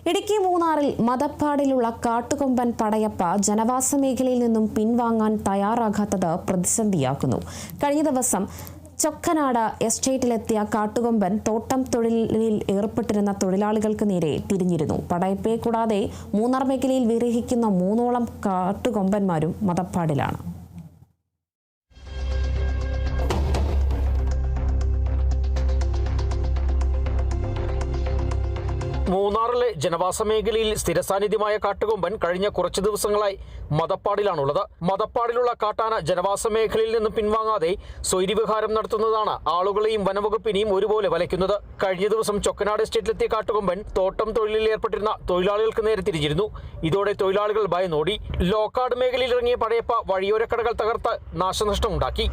ഇടുക്കി മൂന്നാറിൽ മദപ്പാടിലുള്ള കാട്ടുകൊമ്പൻ പടയപ്പ ജനവാസ മേഖലയിൽ നിന്നും പിൻവാങ്ങാൻ തയ്യാറാകാത്തത് പ്രതിസന്ധിയാക്കുന്നു. കഴിഞ്ഞ ദിവസം ചൊക്കനാട് എസ്റ്റേറ്റിലെത്തിയ കാട്ടുകൊമ്പൻ തോട്ടം തൊഴിലിൽ ഏർപ്പെട്ടിരുന്ന തൊഴിലാളികൾക്ക് നേരെ തിരിഞ്ഞിരുന്നു. പടയപ്പയെ കൂടാതെ മൂന്നാർ മേഖലയിൽ വിരഹിക്കുന്ന 3ഓളം കാട്ടുകൊമ്പന്മാരും മദപ്പാടിലാണ്. മൂന്നാറിലെ ജനവാസ മേഖലയിൽ സ്ഥിരസാന്നിധ്യമായ കാട്ടുകൊമ്പൻ കഴിഞ്ഞ കുറച്ചു ദിവസങ്ങളായി മദപ്പാടിലാണുള്ളത്. മദപ്പാടിലുള്ള കാട്ടാന ജനവാസ മേഖലയിൽ നിന്നും പിൻവാങ്ങാതെ സ്വൈര്യവിഹാരം നടത്തുന്നതാണ് ആളുകളെയും വനവകുപ്പിനെയും ഒരുപോലെ വലയ്ക്കുന്നത്. കഴിഞ്ഞ ദിവസം ചൊക്കനാട് എസ്റ്റേറ്റിലെത്തിയ കാട്ടുകൊമ്പൻ തോട്ടം തൊഴിലിൽ ഏർപ്പെട്ടിരുന്ന തൊഴിലാളികൾക്ക് നേരെ തിരിഞ്ഞിരുന്നു. ഇതോടെ തൊഴിലാളികൾ ഭയന്നോടി. ലോക്കാട് മേഖലയിൽ ഇറങ്ങിയ പടയപ്പ വഴിയോരക്കടകൾ തകർത്ത് നാശനഷ്ടമുണ്ടാക്കി.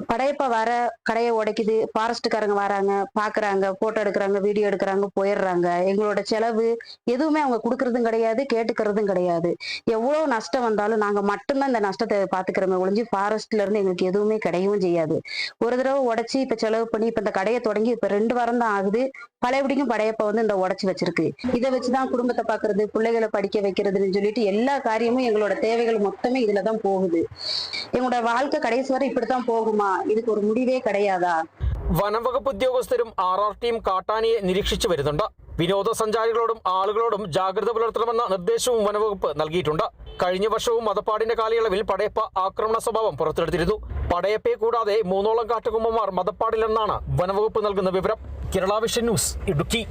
படையப்ப வர கடையை உடைக்குது, ஃபாரஸ்ட்டுக்காரங்க வராங்க, பாக்குறாங்க, போட்டோ எடுக்கிறாங்க, வீடியோ எடுக்கிறாங்க, போயிடுறாங்க. எங்களோட செலவு எதுவுமே அவங்க கொடுக்கறதும் கிடையாது, கேட்டுக்கிறதும் கிடையாது. எவ்வளவு நஷ்டம் வந்தாலும் நாங்க மட்டும்தான் இந்த நஷ்டத்தை பாத்துக்கிறோமே ஒழிஞ்சு ஃபாரஸ்ட்ல இருந்து எங்களுக்கு எதுவுமே கிடையவும் செய்யாது. ஒரு தடவை உடைச்சு இப்ப செலவு பண்ணி இப்ப இந்த கடையை தொடங்கி இப்ப 2 வாரம் தான் ஆகுது. பழையபடிக்கும் படையப்ப இந்த உடைச்சு வச்சிருக்கு. இதை வச்சுதான் குடும்பத்தை பாக்குறது, பிள்ளைகளை படிக்க வைக்கிறதுன்னு சொல்லிட்டு எல்லா காரியமும் எங்களோட தேவைகள் மொத்தமே இதுலதான் போகுது. எங்களோட வாழ்க்கை கடைசி வரை இப்படித்தான் போகுமா? இதுக்கு ஒரு முடிவே கிடையாதா? വനംവകുപ്പ് ഉദ്യോഗസ്ഥരും RRTയും കാട്ടാനയെ നിരീക്ഷിച്ചു വരുന്നുണ്ട്. വിനോദസഞ്ചാരികളോടും ആളുകളോടും ജാഗ്രത പുലർത്തണമെന്ന നിർദ്ദേശവും വനംവകുപ്പ് നൽകിയിട്ടുണ്ട്. കഴിഞ്ഞ വർഷവും മദപ്പാടിന്റെ കാലയളവിൽ പടയപ്പ ആക്രമണ സ്വഭാവം പുറത്തെടുത്തിരുന്നു. പടയപ്പയെ കൂടാതെ 3ഓളം കാട്ടുകൊമ്പന്മാർ മദപ്പാടിലെന്നാണ് വനംവകുപ്പ് നൽകുന്ന വിവരം. Kerala vision news, Idukki.